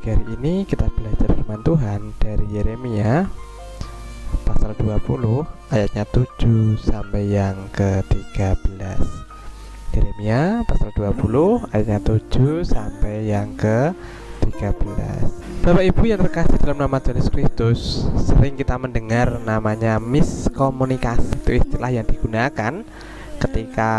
Pagi hari ini kita belajar firman Tuhan dari Yeremia pasal 20 ayatnya 7 sampai yang ke-13. Yeremia pasal 20 ayatnya 7 sampai yang ke-13. Bapak Ibu yang terkasih dalam nama Tuhan Yesus Kristus, sering kita mendengar namanya miskomunikasi. Itu istilah yang digunakan ketika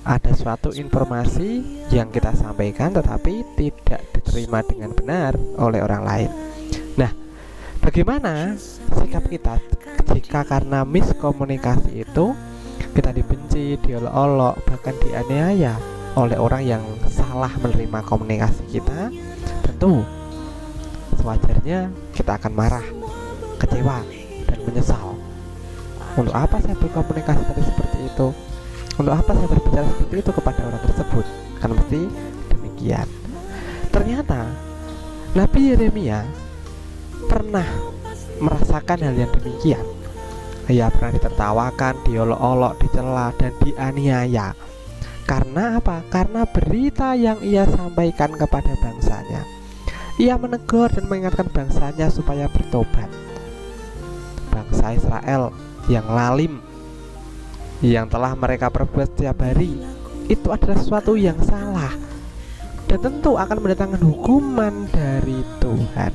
ada suatu informasi yang kita sampaikan tetapi tidak diterima dengan benar oleh orang lain. Nah, bagaimana sikap kita jika karena miskomunikasi itu kita dibenci, diolok-olok, bahkan dianiaya oleh orang yang salah menerima komunikasi kita? Tentu sewajarnya kita akan marah, kecewa, dan menyesal. Untuk apa saya berkomunikasi tadi seperti itu? Untuk apa saya berbicara seperti itu kepada orang tersebut? Kan mesti demikian. Ternyata Nabi Yeremia pernah merasakan hal yang demikian. Ia pernah ditertawakan, diolok-olok, dicela, dan dianiaya. Karena apa? Karena berita yang ia sampaikan kepada bangsanya. Ia menegur dan mengingatkan bangsanya supaya bertobat. Bangsa Israel yang lalim, yang telah mereka perbuat setiap hari, itu adalah sesuatu yang salah dan tentu akan mendatangkan hukuman dari Tuhan.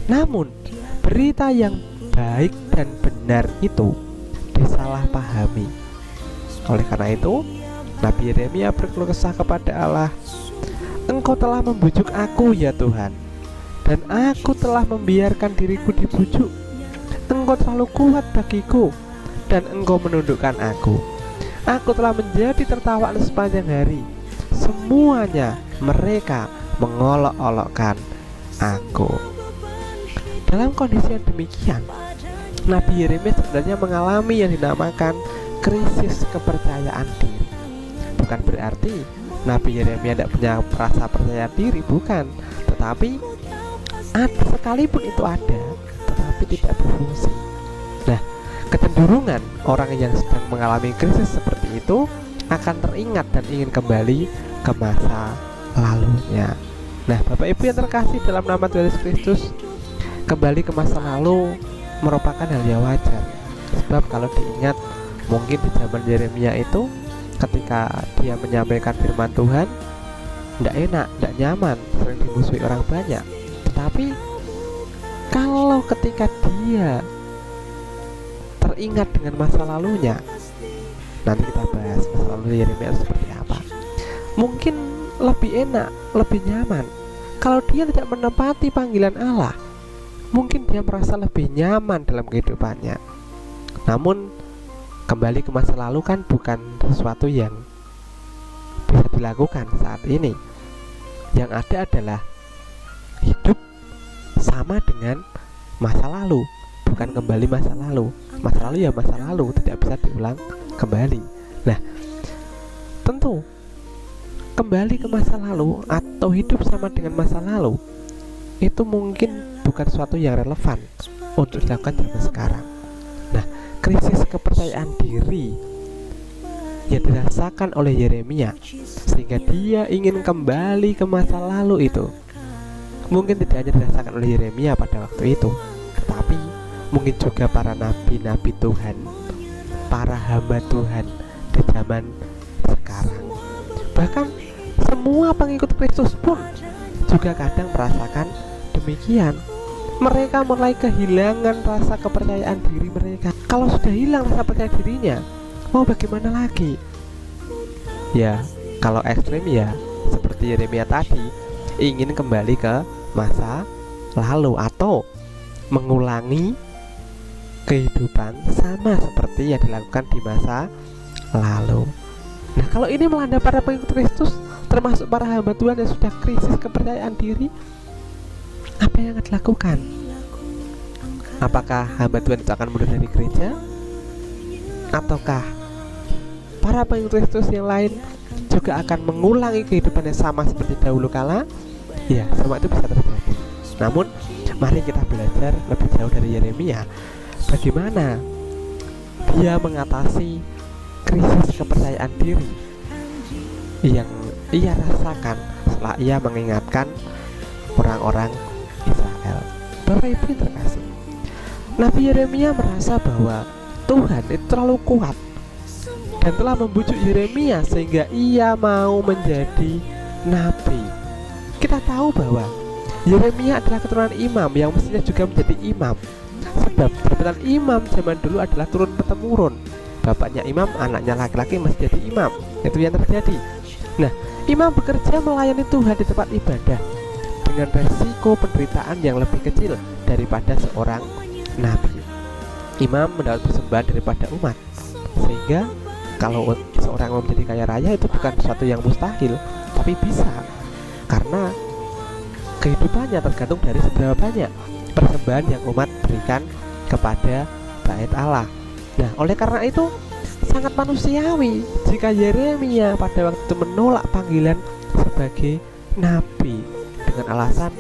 Namun berita yang baik dan benar itu disalahpahami. Oleh karena itu Nabi Yeremia berkeluh kesah kepada Allah, "Engkau telah membujuk aku ya Tuhan, dan aku telah membiarkan diriku dibujuk. Engkau terlalu kuat bagiku, dan engkau menundukkan aku. Aku telah menjadi tertawaan sepanjang hari. Semuanya mereka mengolok-olokkan aku." Dalam kondisi yang demikian, Nabi Yeremia sebenarnya mengalami yang dinamakan krisis kepercayaan diri. Bukan berarti Nabi Yeremia tidak punya rasa percaya diri, bukan. Tetapi sekalipun itu ada, tetapi tidak berfungsi. Nah, kecenderungan orang yang sedang mengalami krisis seperti itu akan teringat dan ingin kembali ke masa lalunya. Nah, Bapak Ibu yang terkasih dalam nama Tuhan Yesus Kristus, kembali ke masa lalu merupakan hal yang wajar. Sebab kalau diingat, mungkin di zaman Yeremia itu ketika dia menyampaikan firman Tuhan tidak enak, tidak nyaman, sering dimusuhi orang banyak. Tetapi kalau ketika dia teringat dengan masa lalunya, nanti kita bahas masa lalu Yeremia seperti apa, mungkin lebih enak, lebih nyaman. Kalau dia tidak menepati panggilan Allah, mungkin dia merasa lebih nyaman dalam kehidupannya. Namun kembali ke masa lalu kan bukan sesuatu yang bisa dilakukan saat ini. Yang ada adalah hidup sama dengan masa lalu, bukan kembali masa lalu. Masa lalu ya masa lalu, tidak bisa diulang kembali. Nah, tentu kembali ke masa lalu atau hidup sama dengan masa lalu itu mungkin bukan sesuatu yang relevan untuk dilakukan zaman sekarang. Nah, krisis kepercayaan diri yang dirasakan oleh Yeremia sehingga dia ingin kembali ke masa lalu itu mungkin tidak hanya dirasakan oleh Yeremia pada waktu itu, tetapi mungkin juga para nabi-nabi Tuhan, para hamba Tuhan di zaman sekarang. Bahkan semua pengikut Kristus pun juga kadang merasakan demikian. Mereka mulai kehilangan rasa kepercayaan diri mereka. Kalau sudah hilang rasa percaya dirinya, mau bagaimana lagi? Ya, kalau ekstrim ya seperti Yeremia tadi, ingin kembali ke masa lalu atau mengulangi kehidupan sama seperti yang dilakukan di masa lalu. Nah, kalau ini melanda para pengikut Kristus, termasuk para hamba Tuhan yang sudah krisis kepercayaan diri, apa yang akan dilakukan? Apakah hamba Tuhan itu akan mundur dari gereja? Ataukah para pengikut Kristus yang lain juga akan mengulangi kehidupan yang sama seperti dahulu kala? Ya, semua itu bisa terjadi. Namun, mari kita belajar lebih jauh dari Yeremia, bagaimana dia mengatasi krisis kepercayaan diri yang ia rasakan setelah ia mengingatkan orang-orang Israel. Bapak Ibu yang terkasih, Nabi Yeremia merasa bahwa Tuhan itu terlalu kuat dan telah membujuk Yeremia sehingga ia mau menjadi nabi. Kita tahu bahwa Yeremia adalah keturunan imam yang mestinya juga menjadi imam, sebab jabatan imam zaman dulu adalah turun-temurun. Bapaknya imam, anaknya laki-laki mesti jadi imam. Itu yang terjadi. Nah, imam bekerja melayani Tuhan di tempat ibadah dengan resiko penderitaan yang lebih kecil daripada seorang nabi. Imam mendapat persembahan daripada umat, sehingga kalau seorang mau menjadi kaya raya itu bukan sesuatu yang mustahil, tapi bisa, karena kehidupannya tergantung dari seberapa banyak persembahan yang umat berikan kepada bait Allah. Nah, oleh karena itu sangat manusiawi jika Yeremia pada waktu itu menolak panggilan sebagai nabi dengan alasan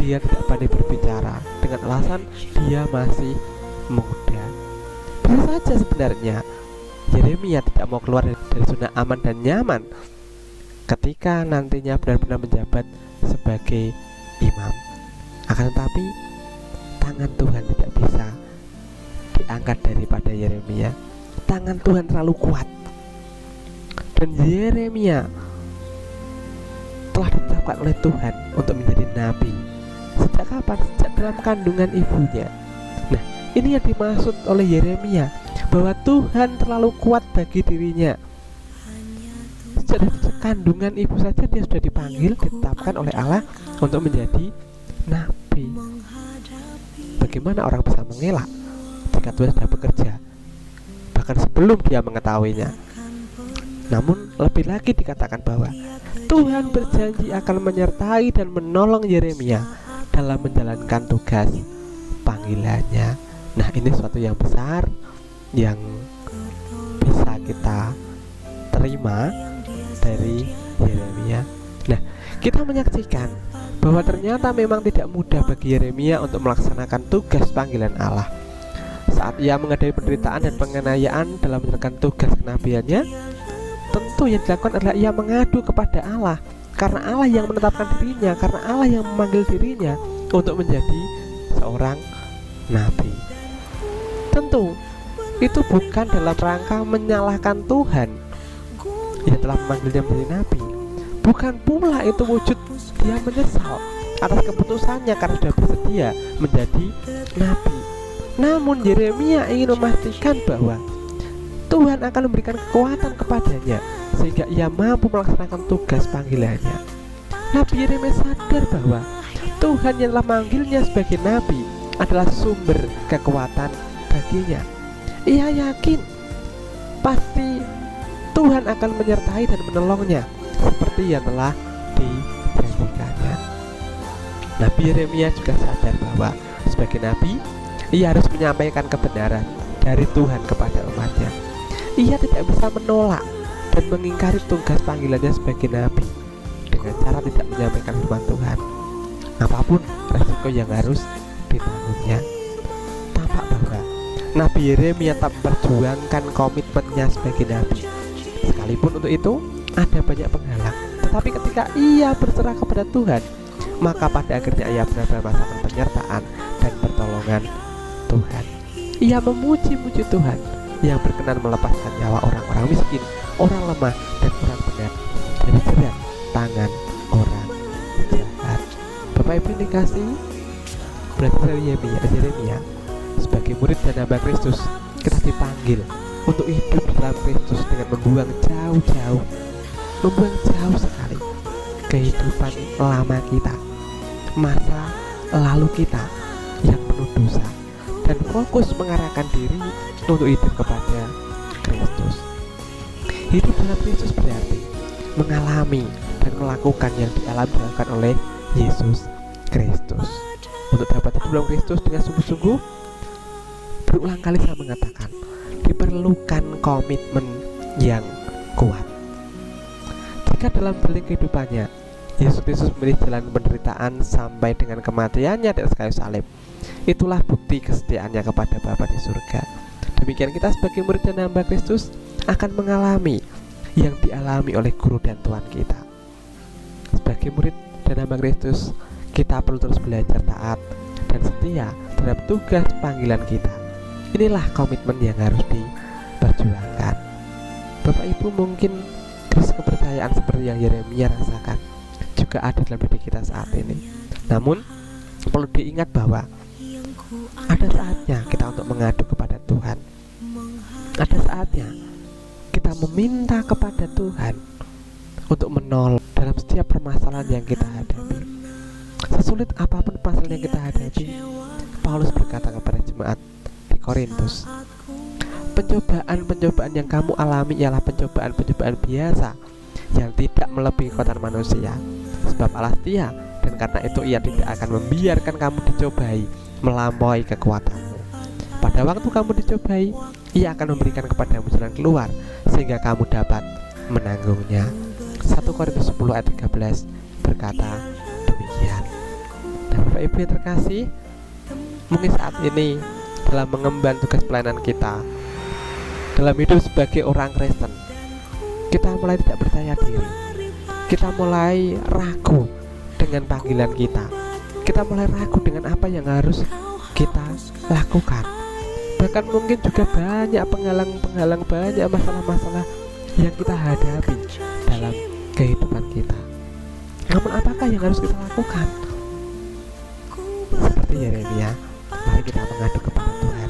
dia tidak pandai berbicara, dengan alasan dia masih muda. Bisa saja sebenarnya Yeremia tidak mau keluar dari zona aman dan nyaman ketika nantinya benar-benar menjabat sebagai imam. Akan tetapi tangan Tuhan tidak bisa diangkat daripada Yeremia. Tangan Tuhan terlalu kuat, dan Yeremia telah ditetapkan oleh Tuhan untuk menjadi nabi. Sejak kapan? Sejak dalam kandungan ibunya. Nah, ini yang dimaksud oleh Yeremia, bahwa Tuhan terlalu kuat bagi dirinya. Sejak dari kandungan ibu saja dia sudah dipanggil, ditetapkan oleh Allah untuk menjadi nabi. Bagaimana orang bisa mengelak jika Tuhan sudah bekerja, bahkan sebelum dia mengetahuinya? Namun lebih lagi dikatakan bahwa Tuhan berjanji akan menyertai dan menolong Yeremia dalam menjalankan tugas panggilannya. Nah, ini sesuatu yang besar yang bisa kita terima dari Yeremia. Nah, kita menyaksikan bahwa ternyata memang tidak mudah bagi Yeremia untuk melaksanakan tugas panggilan Allah. Saat ia menghadapi penderitaan dan penganiayaan dalam menjalankan tugas kenabiannya, tentu yang dilakukan adalah ia mengadu kepada Allah, karena Allah yang menetapkan dirinya, karena Allah yang memanggil dirinya untuk menjadi seorang nabi. Tentu itu bukan dalam rangka menyalahkan Tuhan yang telah memanggilnya menjadi nabi. Bukan pula itu wujud dia menyesal atas keputusannya karena sudah bersedia menjadi nabi. Namun Yeremia ingin memastikan bahwa Tuhan akan memberikan kekuatan kepadanya sehingga ia mampu melaksanakan tugas panggilannya. Nabi Yeremia sadar bahwa Tuhan yang telah memanggilnya sebagai nabi adalah sumber kekuatan baginya. Ia yakin pasti Tuhan akan menyertai dan menolongnya seperti yang telah dijanjikannya. Nabi Yeremia juga sadar bahwa sebagai nabi ia harus menyampaikan kebenaran dari Tuhan kepada umatnya. Ia tidak bisa menolak dan mengingkari tugas panggilannya sebagai nabi dengan cara tidak menyampaikan firman Tuhan, apapun resiko yang harus ditanggungnya. Tampak bahwa Nabi Yeremia tak memperjuangkan komitmennya sebagai nabi. Sekalipun untuk itu ada banyak penghalang, tetapi ketika ia berserah kepada Tuhan, maka pada akhirnya ia benar-benar merasakan penyertaan dan pertolongan Tuhan. Ia memuji-muji Tuhan yang berkenan melepaskan nyawa orang-orang miskin, orang lemah, dan orang benar dari jerat tangan orang jahat. Bapak Ibu yang dikasihi, berarti dari Yeremia sebagai murid dan hamba Kristus, kita dipanggil untuk hidup dalam Kristus dengan membuang jauh sekali kehidupan lama kita, masa lalu kita yang penuh dosa, dan fokus mengarahkan diri untuk hidup kepada Kristus. Hidup dalam Kristus berarti mengalami dan melakukan yang dilakukan oleh Yesus Kristus. Untuk dapat hidup dalam Kristus dengan sungguh-sungguh, berulang kali saya mengatakan, diperlukan komitmen yang kuat. Jika dalam jalan kehidupannya Yesus Kristus memilih jalan penderitaan sampai dengan kematiannya di atas kayu salib, itulah bukti kesetiaannya kepada Bapa di surga. Demikian kita sebagai murid dan hamba Kristus akan mengalami yang dialami oleh guru dan Tuhan kita. Sebagai murid dan hamba Kristus, kita perlu terus belajar taat dan setia terhadap tugas panggilan kita. Inilah komitmen yang harus diperjuangkan. Bapak Ibu, mungkin krisis kepercayaan seperti yang Yeremia rasakan juga ada dalam diri kita saat ini. Namun perlu diingat bahwa ada saatnya kita untuk mengadu kepada Tuhan. Ada saatnya kita meminta kepada Tuhan untuk menolong dalam setiap permasalahan yang kita hadapi. Sesulit apapun permasalahan yang kita hadapi, Paulus berkata kepada jemaat di Korintus, pencobaan-pencobaan yang kamu alami ialah pencobaan-pencobaan biasa yang tidak melebihi kekuatan manusia. Sebab Allah setia, dan karena itu Ia tidak akan membiarkan kamu dicobai melampaui kekuatanmu. Pada waktu kamu dicobai, Ia akan memberikan kepadamu jalan keluar sehingga kamu dapat menanggungnya. 1 Korintus 10 ayat 13 berkata demikian. Dan Bapak Ibu yang terkasih, mungkin saat ini dalam mengemban tugas pelayanan kita dalam hidup sebagai orang Kristen, kita mulai tidak percaya diri, kita mulai ragu dengan panggilan kita, kita mulai ragu dengan apa yang harus kita lakukan. Bahkan mungkin juga banyak penghalang-penghalang, banyak masalah-masalah yang kita hadapi dalam kehidupan kita. Namun apakah yang harus kita lakukan? Seperti Yeremia, mari kita mengadu kepada Tuhan,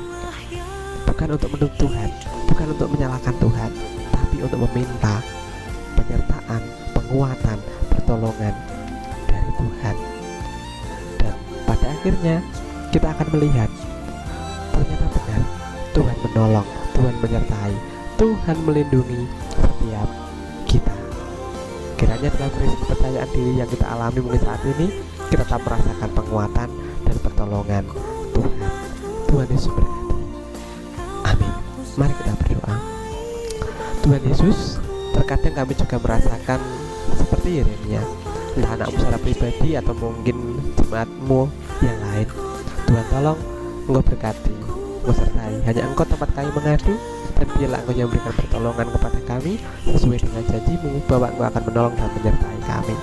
bukan untuk menuntut Tuhan, bukan untuk menyalahkan Tuhan, tapi untuk meminta penyertaan, penguatan, pertolongan dari Tuhan. Dan pada akhirnya kita akan melihat ternyata benar Tuhan menolong, Tuhan menyertai, Tuhan melindungi setiap kita. Kiranya dalam krisis kepercayaan diri yang kita alami mungkin saat ini, kita tetap merasakan penguatan dan pertolongan Tuhan. Tuhan Yesus berkati. Amin. Mari kita berdoa. Tuhan Yesus, terkadang kami juga merasakan seperti Yeremia, entah anakmu secara pribadi atau mungkin jemaatmu yang lain. Tuhan tolong Engkau berkati, Engkau sertai. Hanya Engkau tempat kami mengadu, dan biarlah Engkau yang memberikan pertolongan kepada kami sesuai dengan janji-Mu bahwa Engkau akan menolong dan menyertai kami.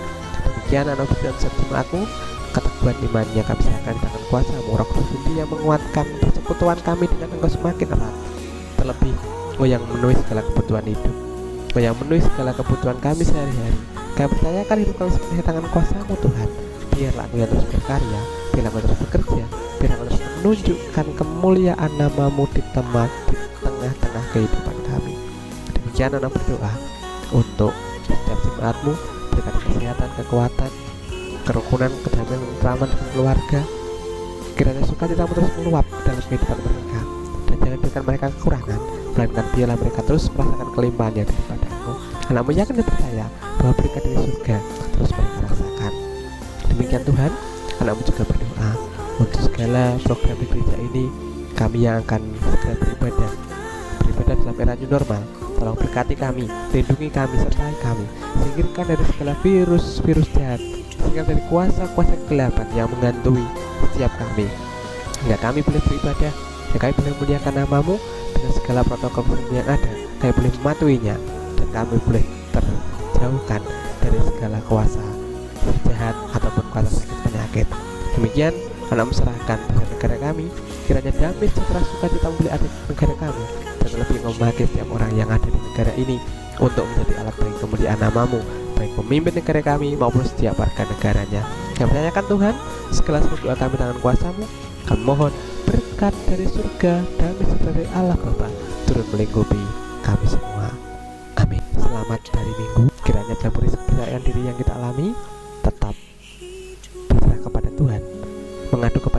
Demikian anak dan jemaatmu, keteguhan imannya kami serahkan di tangan kuasa-Mu. Roh Kudus yang menguatkan persekutuan kami dengan Engkau semakin erat. Terlebih Engkau yang memenuhi segala kebutuhan hidup, Engkau yang memenuhi segala kebutuhan kami sehari-hari. Kami percayakan hidup kami sepenuhnya di tangan kuasa-Mu Tuhan. Biarlah Engkau yang terus berkarya, biarlah Engkau terus bekerja, biarlah Engkau terus menunjukkan kemuliaan nama-Mu di tengah-tengah kehidupan kami. Demikian anak berdoa untuk setiap jemaat-Mu, berikan kesehatan, kekuatan, kerukunan, kedamaian, ketentraman dengan keluarga. Kiranya sukacita-Mu terus meluap dalam kehidupan mereka, dan jangan berikan mereka kekurangan, melainkan biarlah mereka terus merasakan kelimpahan yang daripada-Mu. Anakmu yakin dan percaya bahwa berkat dari surga terus mereka rasakan. Demikian Tuhan, anakmu juga berdoa untuk segala program di gereja ini, kami yang akan segera beribadah dalam era new normal. Tolong berkati kami, lindungi kami, sertai kami, singkirkan dari segala virus jahat, singkirkan dari kuasa-kuasa kegelapan yang menghantui setiap kami, hingga kami boleh beribadah, hingga kami boleh memuliakan nama-Mu dengan segala protokol kesehatan yang ada. Kami boleh mematuhinya, dan kami boleh terjauhkan dari segala kuasa jahat ataupun kuasa sakit penyakit. Demikian anak serahkan pada negara kami, kiranya damai, sejahtera, sukacita boleh ada di negara kami, dan lebih memakai setiap orang yang ada di negara ini untuk menjadi alat bagi kemuliaan nama-Mu, baik pemimpin negara kami maupun setiap warga negaranya. Kami percayakan Tuhan, segala doa kami tangan kuasa-Mu. Kami mohon berkat dari surga, damai sejahtera dari Allah Bapa turun melingkupi kami semua. Amin. Selamat hari Minggu. Kiranya dalam krisis kepercayaan diri yang kita alami, tetap berserah kepada Tuhan, mengadu kepada